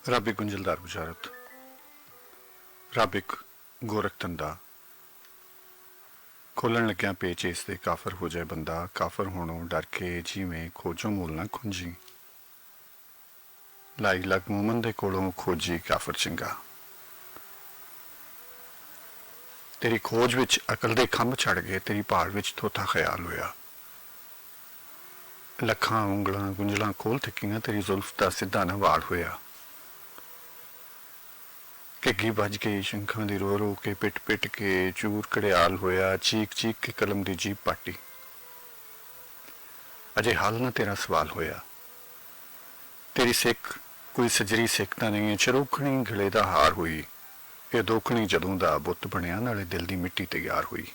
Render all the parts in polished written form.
ਰੱਬ ਇੱਕ ਗੁੰਝਲਦਾਰ ਬੁਝਾਰਤ। ਰੱਬ ਇੱਕ ਗੋਰਖ ਧੰਦਾ। ਖੋਲਣ ਲੱਗਿਆ ਪੇਚ ਇਸ ਦੇ ਕਾਫਰ ਹੋ ਜਾਏ ਬੰਦਾ। ਕਾਫਰ ਹੋਣੋਂ ਡਰ ਕੇ ਜਿਵੇਂ ਖੋਜੋਂ ਮੂਲ ਨਾ ਖੁੰਝੀ। ਲਾਈ ਲੱਗ ਮੂਮਨ ਦੇ ਕੋਲੋਂ ਖੋਜੀ ਕਾਫਰ ਚੰਗਾ। ਤੇਰੀ ਖੋਜ ਵਿੱਚ ਅਕਲ ਦੇ ਖੰਭ ਛੜ ਗਏ। ਤੇਰੀ ਭਾਲ ਵਿੱਚ ਥੋਥਾ ਖਿਆਲ ਹੋਇਆ। ਲੱਖਾਂ ਉਂਗਲਾਂ ਗੁੰਝਲਾਂ ਖੋਲ ਥੱਕੀਆਂ। ਤੇਰੀ ਜ਼ੁਲਫ ਦਾ ਸਿੱਧਾ ਨਾ ਵਾੜ ਹੋਇਆ। ਘੱਗੀ ਵੱਜ ਗਈ ਸ਼ੰਖਾਂ ਦੀ ਰੋ ਰੋ ਕੇ। ਪਿੱਟ ਪਿੱਟ ਕੇ ਚੂਰ ਘੜਿਆਲ ਹੋਇਆ। ਚੀਕ ਚੀਕ ਕੇ ਕਲਮ ਦੀ ਜੀਭ ਪਾਟੀ। ਅਜੇ ਹੱਲ ਨਾ ਤੇਰਾ ਸਵਾਲ ਹੋਇਆ। ਤੇਰੀ ਸਿੱਖ ਕੋਈ ਸਜਰੀ ਸਿੱਖ ਤਾਂ ਨਹੀਂ ਹੈ। ਚਰੋਖਣੀ ਗਲੇ ਦਾ ਹਾਰ ਹੋਈ। ਇਹ ਦੋਖਣੀ ਜਦੋਂ ਦਾ ਬੁੱਤ ਬਣਿਆ ਨਾਲੇ ਦਿਲ ਦੀ ਮਿੱਟੀ ਤਿਆਰ ਹੋਈ।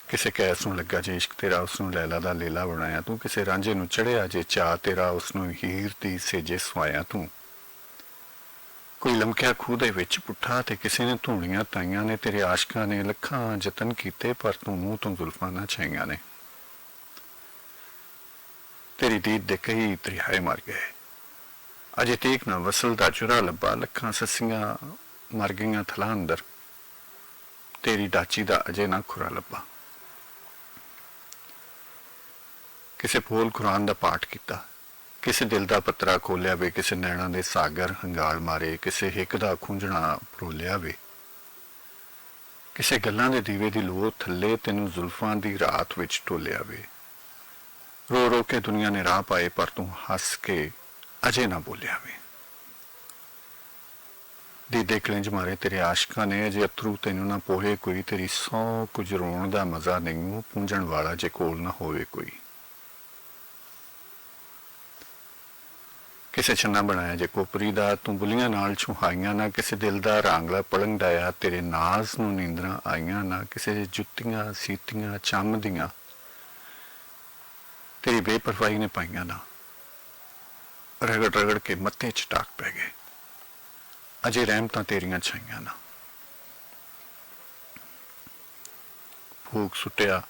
ਕਿਸੇ ਕੈਸ ਨੂੰ ਲੱਗਾ ਜੇ ਇਸ਼ਕ ਤੇਰਾ ਉਸਨੂੰ ਲੈਲਾ ਦਾ ਲੇਲਾ ਬਣਾਇਆ ਤੂੰ। ਕਿਸੇ ਰਾਂਝੇ ਨੂੰ ਚੜਿਆ ਜੇ ਚਾਅ ਤੇਰਾ ਉਸਨੂੰ ਹੀਰ ਦੀ ਸੇਜੇ ਸਵਾਇਆ ਤੂੰ। ਕੋਈ ਲਮਕਿਆ ਖੂਹ ਦੇ ਵਿੱਚ ਪੁੱਠਾ ਤੇ ਕਿਸੇ ਨੇ ਧੂਣੀਆਂ ਤਾਈਆਂ ਨੇ। ਤੇਰੇ ਆਸ਼ਕਾਂ ਨੇ ਲੱਖਾਂ ਯਤਨ ਕੀਤੇ ਪਰ ਤੂੰ ਮੂੰਹ ਤੋਂ ਜ਼ੁਲਫਾਂ ਨਾ ਛਾਈਆਂ ਨੇ। ਤੇਰੀ ਦੀਦ ਦੇ ਕਈ ਤਰਿਹਾਏ ਮਰ ਗਏ। ਅਜੇ ਤੀਕ ਨਾ ਵਸਲ ਦਾ ਚੁਰਾ ਲੱਭਾ। ਲੱਖਾਂ ਸੱਸੀਆਂ ਮਰ ਗਈਆਂ ਥਲਾਂ ਅੰਦਰ। ਤੇਰੀ ਡਾਚੀ ਦਾ ਅਜੇ ਨਾ ਖੁਰਾ ਲੱਭਾ। ਕਿਸੇ ਫੋਲ ਕੁਰਾਨ ਦਾ ਪਾਠ ਕੀਤਾ। ਕਿਸੇ ਦਿਲ ਦਾ ਪੱਤਰਾ ਖੋਲਿਆ ਵੇ। ਕਿਸੇ ਨੈਣਾਂ ਦੇ ਸਾਗਰ ਹੰਗਾਲ ਮਾਰੇ। ਕਿਸੇ ਹਿੱਕ ਦਾ ਖੂੰਝਣਾ ਫਰੋਲਿਆ ਵੇ। ਕਿਸੇ ਗੱਲਾਂ ਦੇ ਦੀਵੇ ਦੀ ਲੋ ਥੱਲੇ ਤੈਨੂੰ ਜ਼ੁਲਫਾਂ ਦੀ ਰਾਤ ਵਿੱਚ ਟੋਲਿਆ ਵੇ। ਰੋ ਰੋ ਕੇ ਦੁਨੀਆ ਨੇ ਰਾਹ ਪਾਏ ਪਰ ਤੂੰ ਹੱਸ ਕੇ ਅਜੇ ਨਾ ਬੋਲਿਆ ਵੇ। ਦੀਦੇ ਕਲਿੰਜ ਮਾਰੇ ਤੇਰੇ ਆਸ਼ਕਾਂ ਨੇ। ਅਜੇ ਅਥਰੂ ਤੈਨੂੰ ਨਾ ਪੋਹੇ ਕੋਈ। ਤੇਰੀ ਸੌ ਕੁਝ ਰੋਣ ਦਾ ਮਜ਼ਾ ਨਹੀਂ ਪੂੰਝਣ ਵਾਲਾ ਜੇ ਕੋਲ ਨਾ ਹੋਵੇ ਕੋਈ। ਕਿਸੇ ਛੰਨਾ ਬਣਾਇਆ ਜੇ ਕੋਪਰੀ ਦਾ ਤੂੰ ਬੁਲੀਆਂ ਨਾਲ ਛੁਹਾਈਆਂ ਨਾ। ਕਿਸੇ ਦਿਲ ਦਾ ਰਾਂਗਲਾ ਪਲੰਗ ਡਾਇਆ ਤੇਰੇ ਨਾਜ਼ ਨੂੰ ਨੀਂਦਰਾਂ ਆਈਆਂ ਨਾ। ਕਿਸੇ ਜੁੱਤੀਆਂ ਸੀਤੀਆਂ ਚੰਮ ਦੀਆਂ ਤੇਰੀ ਬੇਪਰਵਾਹੀ ਨੇ ਪਾਈਆਂ ਨਾ। ਰਗੜ ਰਗੜ ਕੇ ਮੱਥੇ 'ਚ ਟਾਕ ਪੈ ਗਏ। ਅਜੇ ਰਹਿਮਤਾਂ ਤੇਰੀਆਂ ਛਾਈਆਂ ਨਾ। ਫੂਕ ਸੁੱਟਿਆ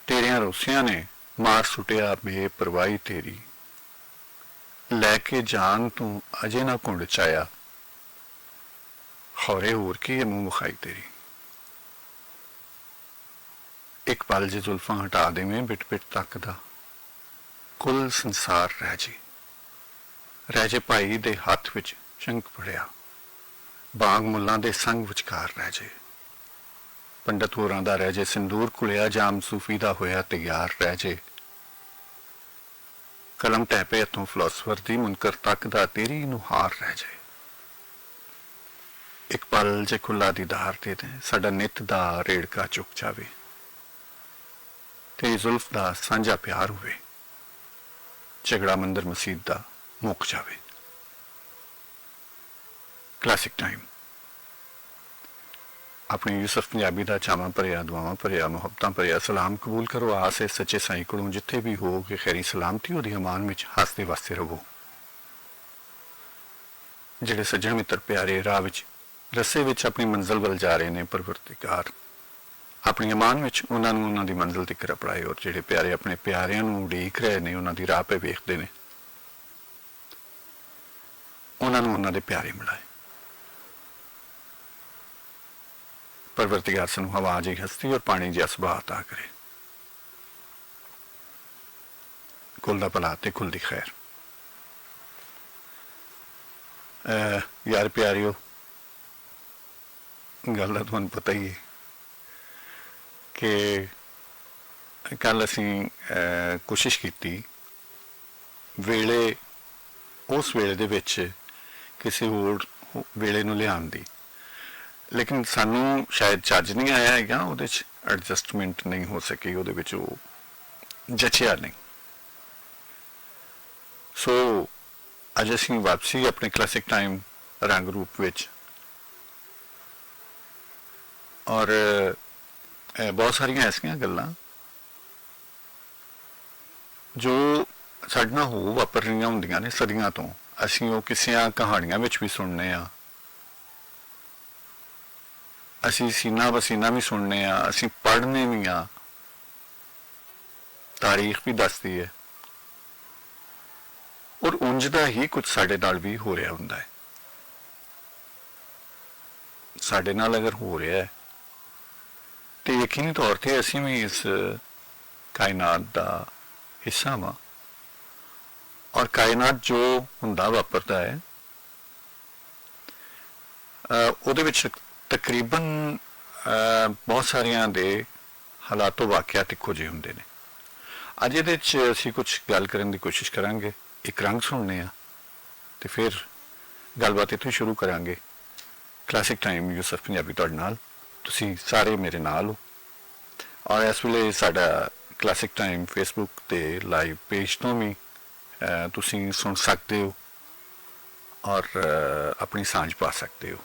ਤੇਰੀਆਂ ਰੋਸਿਆਂ ਨੇ। ਮਾਰ ਸੁੱਟਿਆ ਬੇਪਰਵਾਹੀ ਤੇਰੀ। ਲੈ ਕੇ ਜਾਨ ਤੂੰ ਅਜੇ ਨਾ ਘੁੰਡ ਚਾਇਆ। ਖੌਰੇ ਹੋਰ ਕੀ ਹੈ ਮੂੰਹ ਵਿਖਾਈ ਤੇਰੀ। ਇੱਕ ਪਲ ਜੇ ਜ਼ੁਲਫਾਂ ਹਟਾ ਦੇਵੇਂ ਬਿਟ ਬਿਟ ਤੱਕਦਾ ਕੁੱਲ ਸੰਸਾਰ ਰਹਿ ਜੇ ਭਾਈ ਦੇ ਹੱਥ ਵਿੱਚ ਸ਼ੰਖ ਫੜਿਆ। ਬਾਗ ਮੁੱਲਾਂ ਦੇ ਸੰਗ ਵਿਚਕਾਰ ਰਹਿ ਜੇ। ਪੰਡਤ ਹੋਰਾਂ ਦਾ ਰਹਿ ਜੇ ਸਿੰਦੂਰ ਕੁਲਿਆ। ਜਾਮ ਸੂਫੀ ਦਾ ਹੋਇਆ ਤਿਆਰ ਰਹਿ ਜੇ। ਕਲਮ ਟੈਪੇ ਹੱਥੋਂ ਫਿਲਾਸਫਰ ਦੀ ਮੁਨਕਰ ਤੱਕ ਦਾ ਤੇਰੀ ਨੂੰ ਹਾਰ ਰਹਿ ਜਾਏ। ਇੱਕ ਪਲ ਜੇ ਖੁੱਲਾ ਦੀਦਾਰ ਦੇ ਦੇ ਸਾਡਾ ਨਿੱਤ ਦਾ ਰੇੜਕਾ ਚੁੱਕ ਜਾਵੇ। ਤੇਰੀ ਜ਼ੁਲਫ ਦਾ ਸਾਂਝਾ ਪਿਆਰ ਹੋਵੇ। ਝਗੜਾ ਮੰਦਰ ਮਸੀਤ ਦਾ ਮੁੱਕ ਜਾਵੇ। Classic time. ਆਪਣੀ ਯੂਸਫ ਪੰਜਾਬੀ ਦਾ ਚਾਵਾਂ ਭਰਿਆ ਦੁਆਵਾਂ ਭਰਿਆ ਮੁਹੱਬਤਾਂ ਭਰਿਆ ਸਲਾਮ ਕਬੂਲ ਕਰੋ। ਆਸ ਹੈ ਸੱਚੇ ਸਾਈਂ ਕੋਲੋਂ ਜਿੱਥੇ ਵੀ ਹੋ ਕਿ ਖੈਰੀ ਸਲਾਮਤੀ ਉਹਦੀ ਅਮਾਨ ਵਿੱਚ ਹੱਸਦੇ ਵਸਦੇ ਰਹੋ। ਜਿਹੜੇ ਸੱਜਣ ਮਿੱਤਰ ਪਿਆਰੇ ਰਾਹ ਵਿੱਚ ਰਸਤੇ ਵਿੱਚ ਆਪਣੀ ਮੰਜ਼ਿਲ ਵੱਲ ਜਾ ਰਹੇ ਨੇ ਪਰਵਰਤਿਗਾਰ ਆਪਣੀ ਅਮਾਨ ਵਿੱਚ ਉਹਨਾਂ ਨੂੰ ਉਹਨਾਂ ਦੀ ਮੰਜ਼ਿਲ ਤੱਕ ਰਪੜਾਏ। ਔਰ ਜਿਹੜੇ ਪਿਆਰੇ ਆਪਣੇ ਪਿਆਰਿਆਂ ਨੂੰ ਉਡੀਕ ਰਹੇ ਨੇ ਉਹਨਾਂ ਦੀ ਰਾਹ 'ਤੇ ਵੇਖਦੇ ਨੇ ਉਹਨਾਂ ਨੂੰ ਉਹਨਾਂ ਦੇ ਪਿਆਰੇ ਮਿਲਾਏ। परवरतिगार सानू हवा जी हस्ती और पानी जी सुभाव अता करे। कुल दा भला ते कुल दी खैर। यार प्यारियो गल दा तुहानू पता ही है कि कल असीं कोशिश की वेले उस वेले दे विच किसी होर वेले नूं लिआउण दी, लेकिन सानू शायद चज नहीं आया है। उहदे च एडजस्टमेंट नहीं हो सकी। उहदे विच वो जचिया नहीं। सो अज असीं वापसी अपने क्लासिक टाइम रंग रूप विच और बहुत सारिया ऐसिया गल्लां जो साडे नाल हो वापर रहीआं हुंदियां ने सदियां तो। असीं वो किसियां कहानियां विच भी सुनने आ। असी सीना बसीना भी सुनने असी पढ़ने भी हाँ। तारीख भी दसती है ਔਰ ਉਂਝ ਦਾ ਹੀ ਕੁਝ ਸਾਡੇ ਨਾਲ ਵੀ ਹੋ ਰਿਹਾ ਹੁੰਦਾ ਹੈ। ਸਾਡੇ ਨਾਲ ਅਗਰ ਹੋ ਰਿਹਾ ਹੈ ਤੇ ਯਕੀਨੀ ਤੌਰ ਤੇ ਅਸੀਂ ਵੀ ਇਸ ਕਾਇਨਾਤ ਦਾ ਹਿੱਸਾ ਵਾਂ, ਔਰ ਕਾਇਨਾਤ ਜੋ ਹੁੰਦਾ ਵਾਪਰਦਾ ਹੈ ਉਹਦੇ ਵਿੱਚ ਤਕਰੀਬਨ ਬਹੁਤ ਸਾਰੀਆਂ ਦੇ ਹਾਲਾਤੋਂ ਵਾਕਿਆਤ ਇੱਕੋ ਜਿਹੇ ਹੁੰਦੇ ਨੇ। ਅੱਜ ਇਹਦੇ 'ਚ ਅਸੀਂ ਕੁਝ ਗੱਲ ਕਰਨ ਦੀ ਕੋਸ਼ਿਸ਼ ਕਰਾਂਗੇ, ਇੱਕ ਰੰਗ ਸੁਣਨੇ ਆ ਤੇ ਫਿਰ ਗੱਲਬਾਤ ਇੱਥੋਂ ਸ਼ੁਰੂ ਕਰਾਂਗੇ। ਕਲਾਸਿਕ ਟਾਈਮ ਯੂਸਫ ਪੰਜਾਬੀ ਤੁਹਾਡੇ ਨਾਲ, ਤੁਸੀਂ ਸਾਰੇ ਮੇਰੇ ਨਾਲ ਹੋ। ਔਰ ਇਸ ਵੇਲੇ ਸਾਡਾ ਕਲਾਸਿਕ ਟਾਈਮ ਫੇਸਬੁੱਕ ਤੇ ਲਾਈਵ ਪੇਜ ਤੋਂ ਵੀ ਤੁਸੀਂ ਸੁਣ ਸਕਦੇ ਹੋ ਔਰ ਆਪਣੀ ਸਾਂਝ ਪਾ ਸਕਦੇ ਹੋ।